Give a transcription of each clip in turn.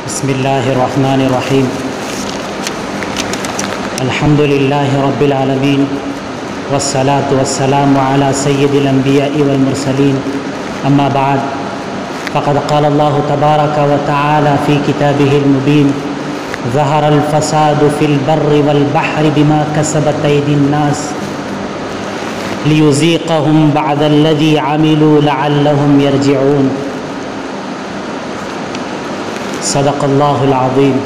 بسم اللہ الرحمن الرحیم الحمد للہ رب العالمین والصلاة والسلام علی سید الانبیاء والمرسلین اما بعد فقد قال اللہ تبارک وتعالی فی کتابہ المبین ظہر الفساد فی البر والبحر بما کسبت ایدی الناس لیذیقہم بعد الذی عملوا لعلہم یرجعون صدق اللہ العظیم۔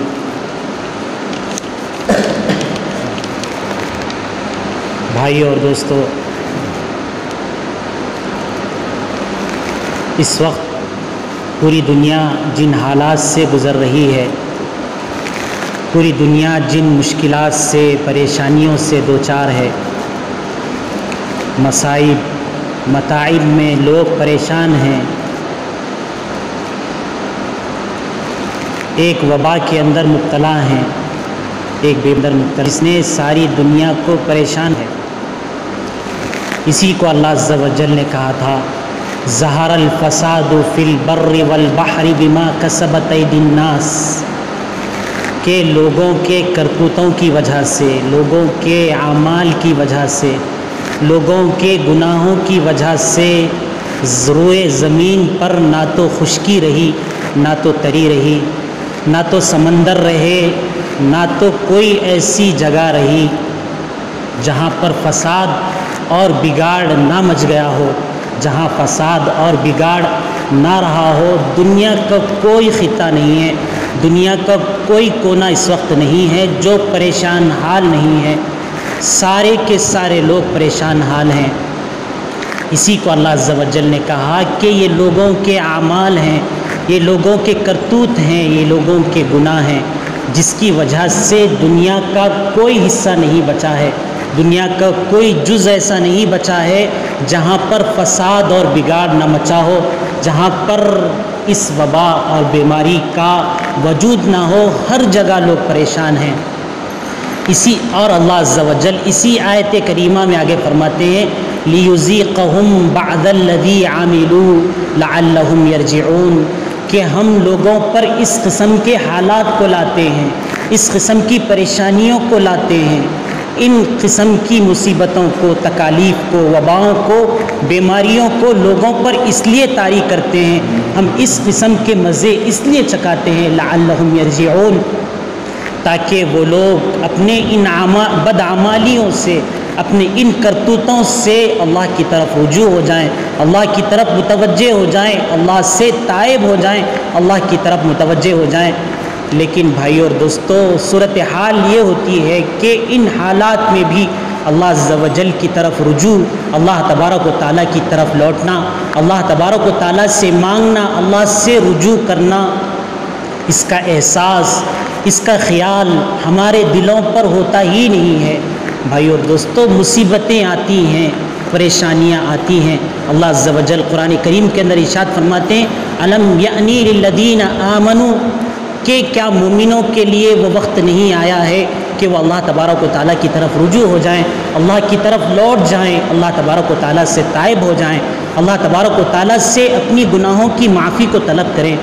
بھائی اور دوستو، اس وقت پوری دنیا جن حالات سے گزر رہی ہے، پوری دنیا جن مشکلات سے پریشانیوں سے دوچار ہے، مصائب متاعب میں لوگ پریشان ہیں، ایک وبا کے اندر مبتلا ہیں، ایک بیمار مبتلا جس نے ساری دنیا کو پریشان ہے۔ اسی کو اللہ عز و جل نے کہا تھا ظہر الفساد فی البر والبحر بما کسبت ایدی الناس، کہ لوگوں کے کرتوتوں کی وجہ سے، لوگوں کے اعمال کی وجہ سے، لوگوں کے گناہوں کی وجہ سے روئے زمین پر نہ تو خشکی رہی، نہ تو تری رہی، نہ تو سمندر رہے، نہ تو کوئی ایسی جگہ رہی جہاں پر فساد اور بگاڑ نہ مچ گیا ہو، جہاں فساد اور بگاڑ نہ رہا ہو۔ دنیا کا کوئی خطہ نہیں ہے، دنیا کا کوئی کونا اس وقت نہیں ہے جو پریشان حال نہیں ہے، سارے کے سارے لوگ پریشان حال ہیں۔ اسی کو اللہ عز و جل نے کہا کہ یہ لوگوں کے اعمال ہیں، یہ لوگوں کے کرتوت ہیں، یہ لوگوں کے گناہ ہیں، جس کی وجہ سے دنیا کا کوئی حصہ نہیں بچا ہے، دنیا کا کوئی جز ایسا نہیں بچا ہے جہاں پر فساد اور بگاڑ نہ مچا ہو، جہاں پر اس وبا اور بیماری کا وجود نہ ہو۔ ہر جگہ لوگ پریشان ہیں۔ اور اللہ عز و جل اسی آیت کریمہ میں آگے فرماتے ہیں لیذیقہم بعد الذی عملوا لعلہم یرجعون، کہ ہم لوگوں پر اس قسم کے حالات کو لاتے ہیں، اس قسم کی پریشانیوں کو لاتے ہیں، ان قسم کی مصیبتوں کو، تکالیف کو، وباؤں کو، بیماریوں کو لوگوں پر اس لیے طاری کرتے ہیں، ہم اس قسم کے مزے اس لیے چکاتے ہیں لعلہم یرجعون، تاکہ وہ لوگ اپنے ان بدعمالیوں سے، اپنے ان کرتوتوں سے اللہ کی طرف رجوع ہو جائیں، اللہ کی طرف متوجہ ہو جائیں، اللہ سے تائب ہو جائیں، اللہ کی طرف متوجہ ہو جائیں۔ لیکن بھائی اور دوستو، صورتحال یہ ہوتی ہے کہ ان حالات میں بھی اللہ عز و جل کی طرف رجوع، اللہ تبارک و تعالیٰ کی طرف لوٹنا، اللہ تبارک و تعالیٰ سے مانگنا، اللہ سے رجوع کرنا، اس کا احساس، اس کا خیال ہمارے دلوں پر ہوتا ہی نہیں ہے۔ بھائی اور دوستو، مصیبتیں آتی ہیں، پریشانیاں آتی ہیں۔ اللہ عز و جل قرآن کریم کے اندر ارشاد فرماتے ہیں الم یعنی للذین آمنوا، کہ کیا مومنوں کے لیے وہ وقت نہیں آیا ہے کہ وہ اللہ تبارک و تعالیٰ کی طرف رجوع ہو جائیں، اللہ کی طرف لوٹ جائیں، اللہ تبارک و تعالیٰ سے تائب ہو جائیں، اللہ تبارک و تعالیٰ سے اپنی گناہوں کی معافی کو طلب کریں۔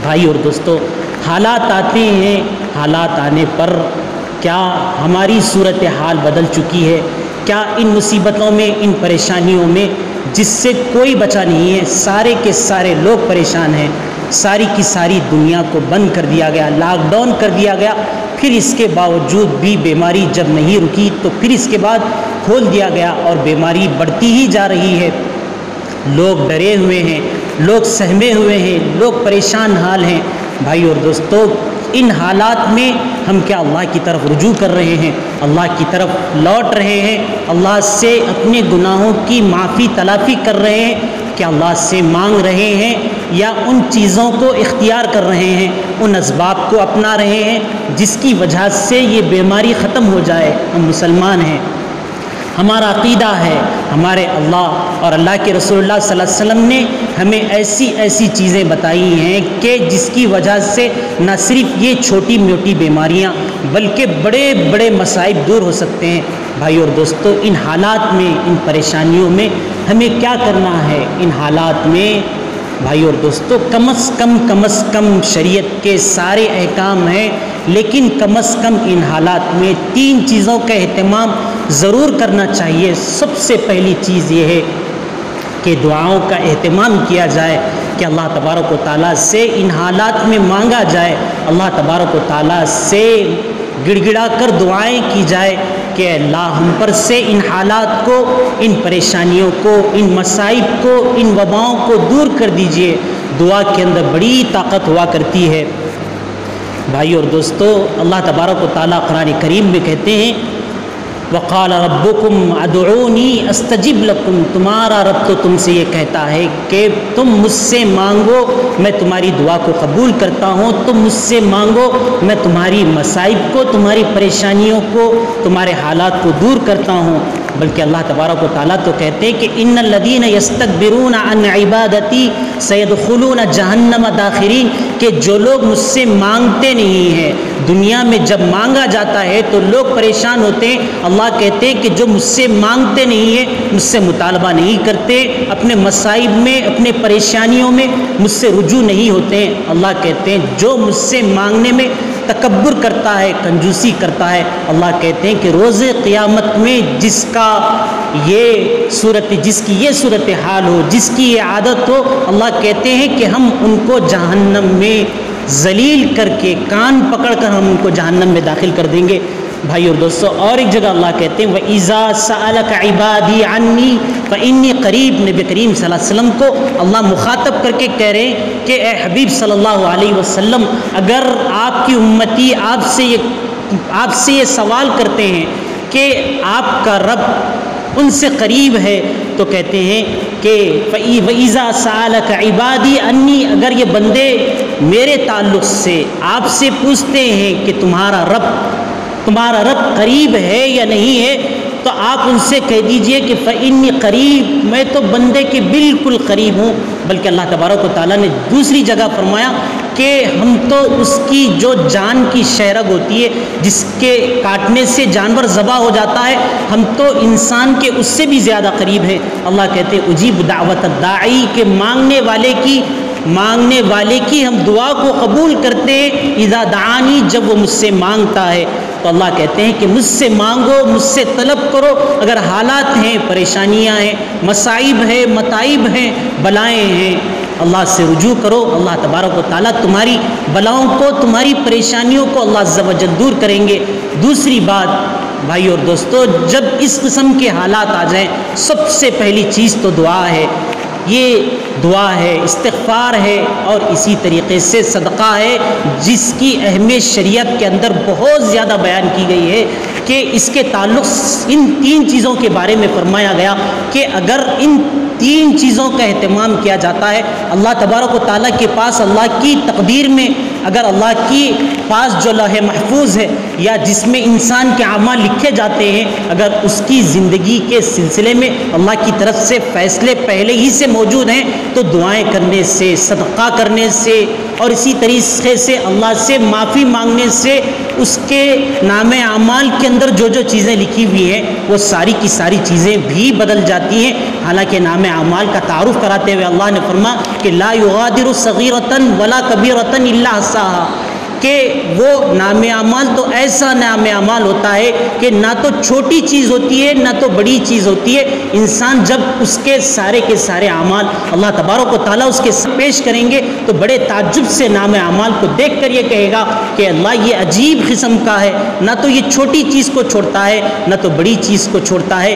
بھائی اور دوستو، حالات آتے ہیں، حالات آنے پر کیا ہماری صورتحال بدل چکی ہے؟ کیا ان مصیبتوں میں، ان پریشانیوں میں جس سے کوئی بچا نہیں ہے، سارے کے سارے لوگ پریشان ہیں، ساری کی ساری دنیا کو بند کر دیا گیا، لاک ڈاؤن کر دیا گیا، پھر اس کے باوجود بھی بیماری جب نہیں رکی تو پھر اس کے بعد کھول دیا گیا اور بیماری بڑھتی ہی جا رہی ہے۔ لوگ ڈرے ہوئے ہیں، لوگ سہمے ہوئے ہیں، لوگ پریشان حال ہیں۔ بھائی اور دوستو، ان حالات میں ہم کیا اللہ کی طرف رجوع کر رہے ہیں، اللہ کی طرف لوٹ رہے ہیں، اللہ سے اپنے گناہوں کی معافی تلافی کر رہے ہیں، کیا اللہ سے مانگ رہے ہیں، یا ان چیزوں کو اختیار کر رہے ہیں، ان اسباب کو اپنا رہے ہیں جس کی وجہ سے یہ بیماری ختم ہو جائے؟ ہم مسلمان ہیں، ہمارا عقیدہ ہے، ہمارے اللہ اور اللہ کے رسول اللہ صلی اللہ علیہ وسلم نے ہمیں ایسی ایسی چیزیں بتائی ہیں کہ جس کی وجہ سے نہ صرف یہ چھوٹی موٹی بیماریاں بلکہ بڑے بڑے مصائب دور ہو سکتے ہیں۔ بھائی اور دوستو، ان حالات میں، ان پریشانیوں میں ہمیں کیا کرنا ہے؟ ان حالات میں بھائی اور دوستو، کم از کم شریعت کے سارے احکام ہیں، لیکن کم از کم ان حالات میں 3 چیزوں کا اہتمام ضرور کرنا چاہیے۔ سب سے پہلی چیز یہ ہے کہ دعاؤں کا اہتمام کیا جائے، کہ اللہ تبارک و تعالیٰ سے ان حالات میں مانگا جائے، اللہ تبارک و تعالیٰ سے گڑ گڑا کر دعائیں کی جائے کہ اللہ ہم پر سے ان حالات کو، ان پریشانیوں کو، ان مصائب کو، ان وباؤں کو دور کر دیجئے۔ دعا کے اندر بڑی طاقت ہوا کرتی ہے۔ بھائی اور دوستو، اللہ تبارک و تعالیٰ قرآن کریم میں کہتے ہیں وقال ربکم ادعونی استجب لکم، تمہارا رب تو تم سے یہ کہتا ہے کہ تم مجھ سے مانگو، میں تمہاری دعا کو قبول کرتا ہوں، تم مجھ سے مانگو، میں تمہاری مصائب کو، تمہاری پریشانیوں کو، تمہارے حالات کو دور کرتا ہوں۔ بلکہ اللہ تبارک و تعالیٰ تو کہتے ہیں کہ ان الذین یستکبرون عن عبادتی سیدخلون جہنم داخرین، کہ جو لوگ مجھ سے مانگتے نہیں ہیں، دنیا میں جب مانگا جاتا ہے تو لوگ پریشان ہوتے ہیں، اللہ کہتے ہیں کہ جو مجھ سے مانگتے نہیں ہیں، مجھ سے مطالبہ نہیں کرتے، اپنے مصائب میں، اپنے پریشانیوں میں مجھ سے رجوع نہیں ہوتے ہیں، اللہ کہتے ہیں جو مجھ سے مانگنے میں تکبر کرتا ہے، کنجوسی کرتا ہے، اللہ کہتے ہیں کہ روز قیامت میں جس کی یہ صورت حال ہو، جس کی یہ عادت ہو، اللہ کہتے ہیں کہ ہم ان کو جہنم میں ذلیل کر کے، کان پکڑ کر ہم ان کو جہنم میں داخل کر دیں گے۔ بھائی اور دوستو، اور ایک جگہ اللہ کہتے ہیں وَإِذَا سَأَلَكَ عِبَادِي عَنِّي فَإِنِّي قَرِيبٌ، نبی کریم صلی اللہ علیہ وسلم کو اللہ مخاطب کر کے کہہ رہے ہیں کہ اے حبیب صلی اللہ علیہ وسلم، اگر آپ کی امتی آپ سے یہ سوال کرتے ہیں کہ آپ کا رب ان سے قریب ہے، تو کہتے ہیں کہ وَإِذَا سَأَلَكَ عِبَادِي عَنِّي، اگر یہ بندے میرے تعلق سے آپ سے پوچھتے ہیں کہ تمہارا رب قریب ہے یا نہیں ہے، تو آپ ان سے کہہ دیجئے کہ فإنی قریب، میں تو بندے کے بالکل قریب ہوں۔ بلکہ اللہ تبارک و تعالیٰ نے دوسری جگہ فرمایا کہ ہم تو اس کی جو جان کی شہرگ ہوتی ہے، جس کے کاٹنے سے جانور ذبح ہو جاتا ہے، ہم تو انسان کے اس سے بھی زیادہ قریب ہیں۔ اللہ کہتے ہیں اجیب دعوت الداعی، کہ مانگنے والے کی ہم دعا کو قبول کرتے ہیں، اذا دعانی، جب وہ مجھ سے مانگتا ہے۔ تو اللہ کہتے ہیں کہ مجھ سے مانگو، مجھ سے طلب کرو، اگر حالات ہیں، پریشانیاں ہیں، مصائب ہیں، متائب ہیں، بلائیں ہیں، اللہ سے رجوع کرو، اللہ تبارک و تعالیٰ تمہاری بلاؤں کو، تمہاری پریشانیوں کو اللہ عز و جل دور کریں گے۔ دوسری بات بھائی اور دوستو، جب اس قسم کے حالات آ جائیں، سب سے پہلی چیز تو دعا ہے، یہ دعا ہے، استغفار ہے، اور اسی طریقے سے صدقہ ہے، جس کی اہمیت شریعت کے اندر بہت زیادہ بیان کی گئی ہے کہ اس کے تعلق ان 3 چیزوں کے بارے میں فرمایا گیا کہ اگر ان 3 چیزوں کا اہتمام کیا جاتا ہے، اللہ تبارک و تعالیٰ کے پاس، اللہ کی تقدیر میں، اگر اللہ کی پاس جو لوح محفوظ ہے یا جس میں انسان کے اعمال لکھے جاتے ہیں، اگر اس کی زندگی کے سلسلے میں اللہ کی طرف سے فیصلے پہلے ہی سے موجود ہیں، تو دعائیں کرنے سے، صدقہ کرنے سے، اور اسی طریقے سے اللہ سے معافی مانگنے سے، اس کے نام اعمال کے اندر جو چیزیں لکھی ہوئی ہیں وہ ساری کی ساری چیزیں بھی بدل جاتی ہیں۔ حالانکہ نام اعمال کا تعارف کراتے ہوئے اللہ نے فرمایا کہ لا یغادر صغیرۃ ولا کبیرۃ الا احصاها، کہ وہ نام اعمال تو ایسا نام اعمال ہوتا ہے کہ نہ تو چھوٹی چیز ہوتی ہے نہ تو بڑی چیز ہوتی ہے۔ انسان جب اس کے سارے اعمال اللہ تبارک و تعالیٰ اس کے پیش کریں گے تو بڑے تعجب سے نام اعمال کو دیکھ کر یہ کہے گا کہ اللہ یہ عجیب قسم کا ہے، نہ تو یہ چھوٹی چیز کو چھوڑتا ہے نہ تو بڑی چیز کو چھوڑتا ہے،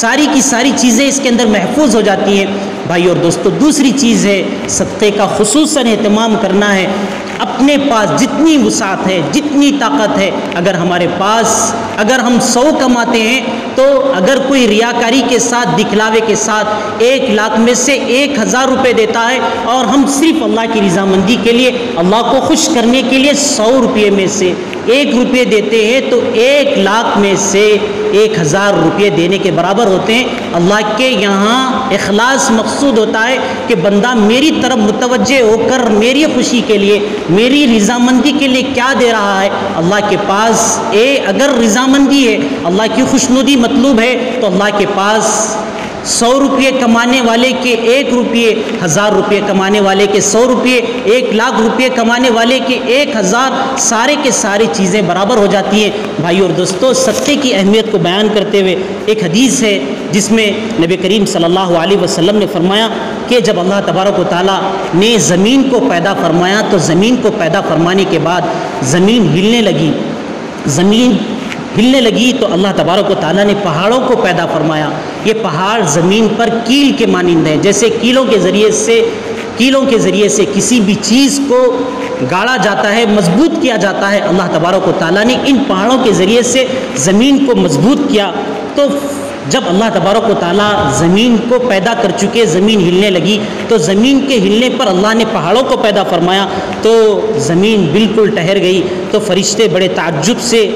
ساری کی ساری چیزیں اس کے اندر محفوظ ہو جاتی ہیں۔ بھائی اور دوستو، دوسری چیز ہے صدقے کا خصوصاً اہتمام کرنا ہے۔ اپنے پاس جتنی وسعت ہے، جتنی طاقت ہے، اگر ہمارے پاس، اگر ہم 100 کماتے ہیں تو اگر کوئی ریاکاری کے ساتھ، دکھلاوے کے ساتھ 1 لاکھ میں سے 1000 روپے دیتا ہے، اور ہم صرف اللہ کی رضامندی کے لیے، اللہ کو خوش کرنے کے لیے 100 روپے میں سے 1 روپے دیتے ہیں، تو 1 لاکھ میں سے 1000 روپے دینے کے برابر ہوتے ہیں۔ اللہ کے یہاں اخلاص مقصود ہوتا ہے کہ بندہ میری طرف متوجہ ہو کر میری خوشی کے لیے، میری رضامندی کے لیے کیا دے رہا ہے۔ اللہ کے پاس اگر رضامندی ہے، اللہ کی خوشنودی مطلوب ہے، تو اللہ کے پاس 100 روپے کمانے والے کے 1 روپے، 1000 روپے کمانے والے کے 100 روپے، 1 لاکھ روپے کمانے والے کے 1000، سارے کے ساری چیزیں برابر ہو جاتی ہیں۔ بھائی اور دوستو، صدقے کی اہمیت کو بیان کرتے ہوئے ایک حدیث ہے جس میں نبی کریم صلی اللہ علیہ وسلم نے فرمایا کہ جب اللہ تبارک و تعالیٰ نے زمین کو پیدا فرمایا تو زمین کو پیدا فرمانے کے بعد زمین ہلنے لگی، زمین ہلنے لگی تو اللہ تبارک و تعالیٰ نے پہاڑوں کو پیدا فرمایا۔ یہ پہاڑ زمین پر کیل کے مانند ہیں، جیسے کیلوں کے ذریعے سے کسی بھی چیز کو گاڑا جاتا ہے، مضبوط کیا جاتا ہے۔ اللہ تبارک و تعالیٰ نے ان پہاڑوں کے ذریعے سے زمین کو مضبوط کیا۔ تو جب اللہ تبارک و تعالیٰ زمین کو پیدا کر چکے، زمین ہلنے لگی تو زمین کے ہلنے پر اللہ نے پہاڑوں کو پیدا فرمایا تو زمین بالکل ٹھہر گئی۔ تو فرشتے بڑے تعجب سے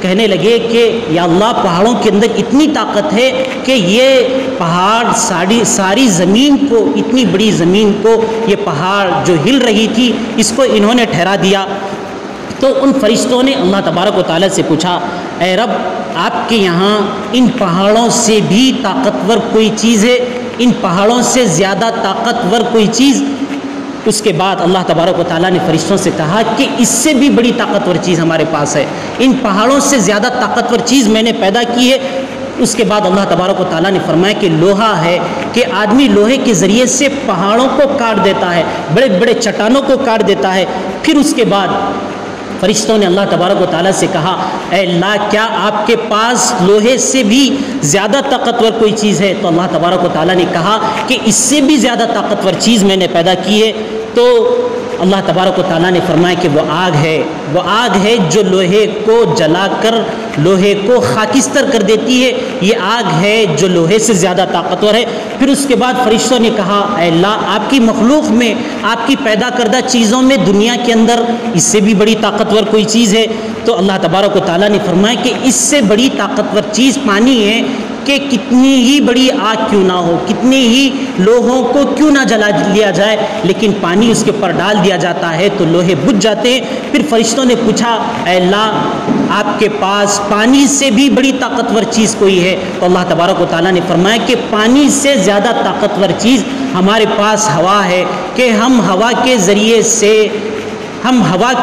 کہنے لگے کہ یا اللہ، پہاڑوں کے اندر اتنی طاقت ہے کہ یہ پہاڑ ساری زمین کو، اتنی بڑی زمین کو، یہ پہاڑ جو ہل رہی تھی اس کو انہوں نے ٹھہرا دیا۔ تو ان فرشتوں نے اللہ تبارک و تعالیٰ سے پوچھا، اے رب، آپ کے یہاں ان پہاڑوں سے بھی طاقتور کوئی چیز ہے؟ ان پہاڑوں سے زیادہ طاقتور کوئی چیز؟ اس کے بعد اللہ تبارک و تعالیٰ نے فرشتوں سے کہا کہ اس سے بھی بڑی طاقتور چیز ہمارے پاس ہے، ان پہاڑوں سے زیادہ طاقتور چیز میں نے پیدا کی ہے۔ اس کے بعد اللہ تبارک و تعالیٰ نے فرمایا کہ لوہا ہے، کہ آدمی لوہے کے ذریعے سے پہاڑوں کو کاٹ دیتا ہے، بڑے بڑے چٹانوں کو کاٹ دیتا ہے۔ پھر اس کے بعد فرشتوں نے اللہ تبارک و تعالیٰ سے کہا، اے اللہ، کیا آپ کے پاس لوہے سے بھی زیادہ طاقتور کوئی چیز ہے؟ تو اللہ تبارک و تعالیٰ نے کہا کہ اس سے بھی زیادہ طاقتور چیز میں نے پیدا کی ہے۔ تو اللہ تبارک و تعالیٰ نے فرمایا کہ وہ آگ ہے جو لوہے کو جلا کر لوہے کو خاکستر کر دیتی ہے، یہ آگ ہے جو لوہے سے زیادہ طاقتور ہے۔ پھر اس کے بعد فرشتوں نے کہا، اے اللہ، آپ کی مخلوق میں، آپ کی پیدا کردہ چیزوں میں، دنیا کے اندر اس سے بھی بڑی طاقتور کوئی چیز ہے؟ تو اللہ تبارک و تعالیٰ نے فرمایا کہ اس سے بڑی طاقتور چیز پانی ہے، کہ کتنی ہی بڑی آگ کیوں نہ ہو، کتنے ہی لوہوں کو کیوں نہ جلا لیا جائے، لیکن پانی اس کے اوپر ڈال دیا جاتا ہے تو لوہے بجھ جاتے ہیں۔ پھر فرشتوں نے پوچھا، اے اللہ، آپ کے پاس پانی سے بھی بڑی طاقتور چیز کوئی ہے؟ تو اللہ تبارک و تعالیٰ نے فرمایا کہ پانی سے زیادہ طاقتور چیز ہمارے پاس ہوا ہے، کہ ہم ہوا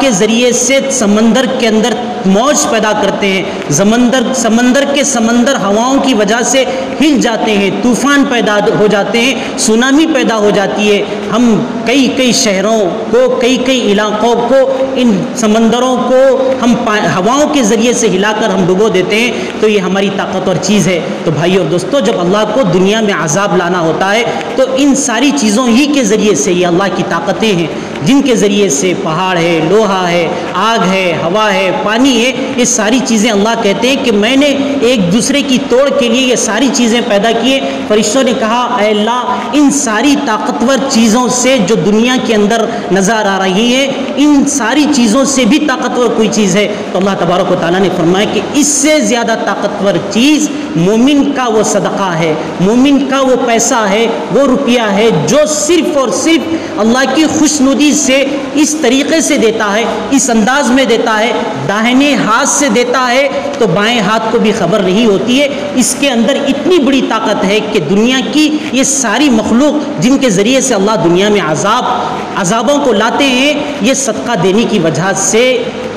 کے ذریعے سے سمندر کے اندر موج پیدا کرتے ہیں، سمندر ہواؤں کی وجہ سے ہل جاتے ہیں، طوفان پیدا ہو جاتے ہیں، سونامی پیدا ہو جاتی ہے۔ ہم کئی شہروں کو، کئی علاقوں کو، ان سمندروں کو ہم ہواؤں کے ذریعے سے ہلا کر ہم ڈبو دیتے ہیں، تو یہ ہماری طاقتور چیز ہے۔ تو بھائی اور دوستو، جب اللہ کو دنیا میں عذاب لانا ہوتا ہے تو ان ساری چیزوں ہی کے ذریعے سے، یہ اللہ کی طاقتیں ہیں جن کے ذریعے سے پہاڑ ہے، لوہا ہے، آگ ہے، ہوا ہے، پانی ہے، یہ ساری چیزیں اللہ کہتے ہیں کہ میں نے ایک دوسرے کی توڑ کے لیے یہ ساری چیزیں پیدا کی ہیں۔ فرشتوں نے کہا، اے اللہ، ان ساری طاقتور چیزوں سے جو دنیا کے اندر نظر آ رہی ہیں، ان ساری چیزوں سے بھی طاقتور کوئی چیز ہے؟ تو اللہ تبارک و تعالیٰ نے فرمایا کہ اس سے زیادہ طاقتور چیز مومن کا وہ صدقہ ہے، مومن کا وہ پیسہ ہے، وہ روپیہ ہے جو صرف اور صرف اللہ کی خوشنودی سے اس طریقے سے دیتا ہے، اس انداز میں دیتا ہے، داہنے ہاتھ سے دیتا ہے تو بائیں ہاتھ کو بھی خبر نہیں ہوتی ہے۔ اس کے اندر اتنی بڑی طاقت ہے کہ دنیا کی یہ ساری مخلوق جن کے ذریعے سے اللہ دنیا میں عذابوں کو لاتے ہیں، یہ صدقہ دینے کی وجہ سے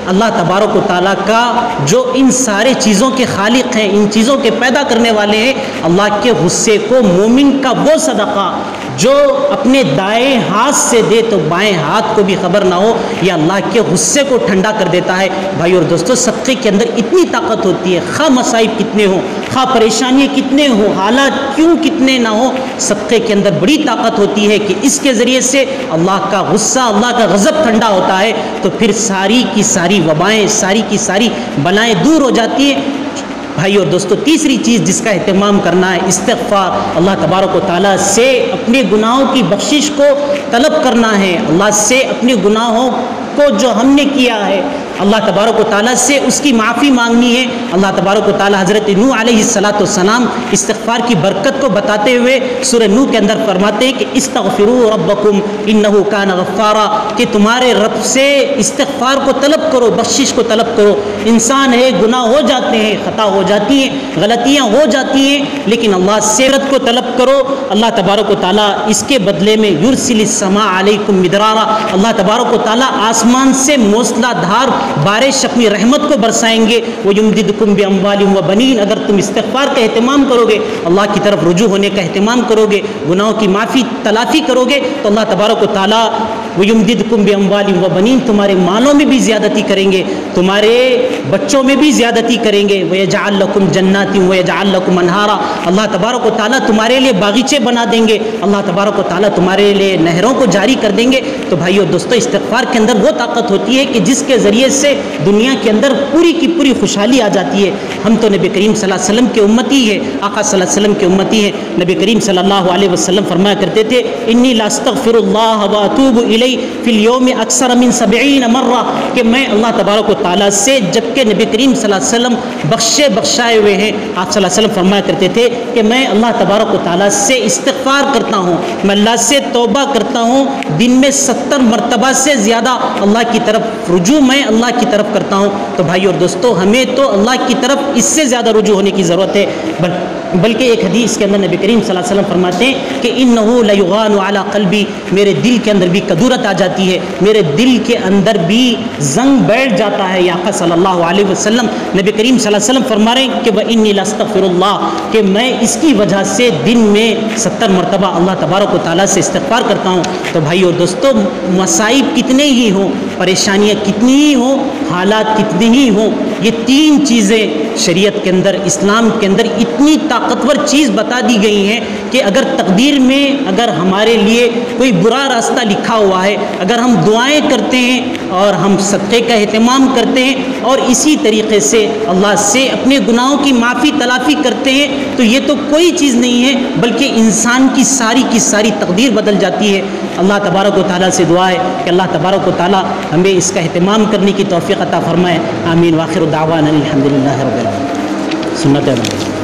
اللہ تبارک و تعالیٰ کا جو ان سارے چیزوں کے خالق ہیں، ان چیزوں کے پیدا کرنے والے ہیں، اللہ کے غصے کو مومن کا وہ صدقہ جو اپنے دائیں ہاتھ سے دے تو بائیں ہاتھ کو بھی خبر نہ ہو، یہ اللہ کے غصے کو ٹھنڈا کر دیتا ہے۔ بھائی اور دوستو، صدقے کے اندر اتنی طاقت ہوتی ہے، خواہ مصائب کتنے ہوں، خواہ پریشانی کتنے ہوں، حالات کیوں کتنے نہ ہوں، صدقے کے اندر بڑی طاقت ہوتی ہے کہ اس کے ذریعے سے اللہ کا غصہ، اللہ کا غضب ٹھنڈا ہوتا ہے، تو پھر ساری کی ساری وبائیں، ساری کی ساری بلائیں دور ہو جاتی ہیں۔ بھائی اور دوستو، تیسری چیز جس کا اہتمام کرنا ہے، استغفار، اللہ تبارک و تعالیٰ سے اپنے گناہوں کی بخشش کو طلب کرنا ہے، اللہ سے اپنے گناہوں کو جو ہم نے کیا ہے، اللہ تبارک و تعالیٰ سے اس کی معافی مانگنی ہے۔ اللہ تبارک و تعالیٰ حضرت نوح علیہ السلام استغفار کی برکت کو بتاتے ہوئے سورہ نوح کے اندر فرماتے ہیں کہ استغفروا ربکم انہ کان غفارا، کہ تمہارے رب سے استغفار کو طلب کرو، بخشش کو طلب کرو۔ انسان ہے، گناہ ہو جاتے ہیں، خطا ہو جاتی ہیں، غلطیاں ہو جاتی ہیں، لیکن اللہ سے مغفرت کو طلب کرو۔ اللہ تبارک و تعالیٰ اس کے بدلے میں یرسل السماء علیکم مدرارا، اللہ تبارک و تعالیٰ آسمان سے موسلا دھار بارش اپنی رحمت کو برسائیں گے۔ وَيُمْدِدْكُمْ بِأَمْوَالٍ وَبَنِينَ، اگر تم استغفار کا اہتمام کرو گے، اللہ کی طرف رجوع ہونے کا اہتمام کرو گے، گناہوں کی معافی تلافی کرو گے، تو اللہ تبارک و تعالیٰ وَيُمْدِدْكُمْ بِأَمْوَالٍ وَبَنِينَ تمہارے مالوں میں بھی زیادتی کریں گے، تمہارے بچوں میں بھی زیادتی کریں گے۔ وَيَجْعَلْ لَكُمْ جَنَّاتٍ وَيَجْعَلْ لَكُمْ أَنْهَارًا، اللہ تبارک و تعالیٰ تمہارے لیے باغیچے بنا دیں گے، اللہ تبارک و تعالیٰ تمہارے لیے نہروں کو جاری کر دیں گے۔ تو بھائیو دوستو، استغفار کے اندر وہ طاقت ہوتی ہے کہ جس کے ذریعے سے دنیا کے اندر پوری کی پوری خوشحالی آ جاتی ہے۔ ہم تو نبی کریم صلی اللہ علیہ وسلم کے امتی ہے، آقا صلی اللہ علیہ وسلم کے امتی ہے۔ نبی کریم صلی اللہ علیہ وسلم فرمایا کرتے تھے انی لاستغفر اللہ واتوب الیہ فی اليوم اکثر من 70 مرہ، کہ میں اللہ تبارک و تعالیٰ سے، جبکہ نبی کریم صلی اللہ علیہ وسلم بخشائے ہوئے ہیں، آپ صلی اللہ علیہ وسلم فرمایا کرتے تھے کہ میں اللہ تبارک و تعالیٰ سے استغفار کرتا ہوں، میں اللہ سے توبہ کرتا ہوں، دن میں 70 مرتبہ سے زیادہ اللہ کی طرف رجوع میں اللہ کی طرف کرتا ہوں۔ تو بھائی اور دوستو، ہمیں تو اللہ کی طرف اس سے زیادہ رجوع ہونے کی ضرورت ہے، بلکہ ایک حدیث کے اندر نبی کریم صلی اللہ علیہ وسلم فرماتے ہیں کہ انہ لیغان علی قلبی، میرے دل کے اندر بھی کدورت آ جاتی ہے، میرے دل کے اندر بھی زنگ بیٹھ جاتا ہے۔ یا آقا صلی اللہ علیہ وسلم، نبی کریم صلی اللہ علیہ وسلم فرما رہے ہیں کہ وانی لاستغفر اللہ، کہ میں اس کی وجہ سے دن میں 70 مرتبہ اللہ تبارک و تعالیٰ سے استغفار کرتا ہوں۔ تو بھائی اور دوستو، مصائب کتنے ہی ہوں، پریشانیاں کتنی ہی ہوں، حالات کتنے ہی ہوں، یہ تین چیزیں شریعت کے اندر، اسلام کے اندر اتنی طاقتور چیز بتا دی گئی ہیں کہ اگر تقدیر میں اگر ہمارے لیے کوئی برا راستہ لکھا ہوا ہے، اگر ہم دعائیں کرتے ہیں اور ہم صدقے کا اہتمام کرتے ہیں اور اسی طریقے سے اللہ سے اپنے گناہوں کی معافی تلافی کرتے ہیں، تو یہ تو کوئی چیز نہیں ہے، بلکہ انسان کی ساری تقدیر بدل جاتی ہے۔ اللہ تبارک و تعالیٰ سے دعا ہے کہ اللہ تبارک و تعالیٰ ہمیں اس کا اہتمام کرنے کی توفیق عطا فرمائے۔ آمین۔ وآخر دعوانا الحمدللہ رب العالمین۔ سنت ہے۔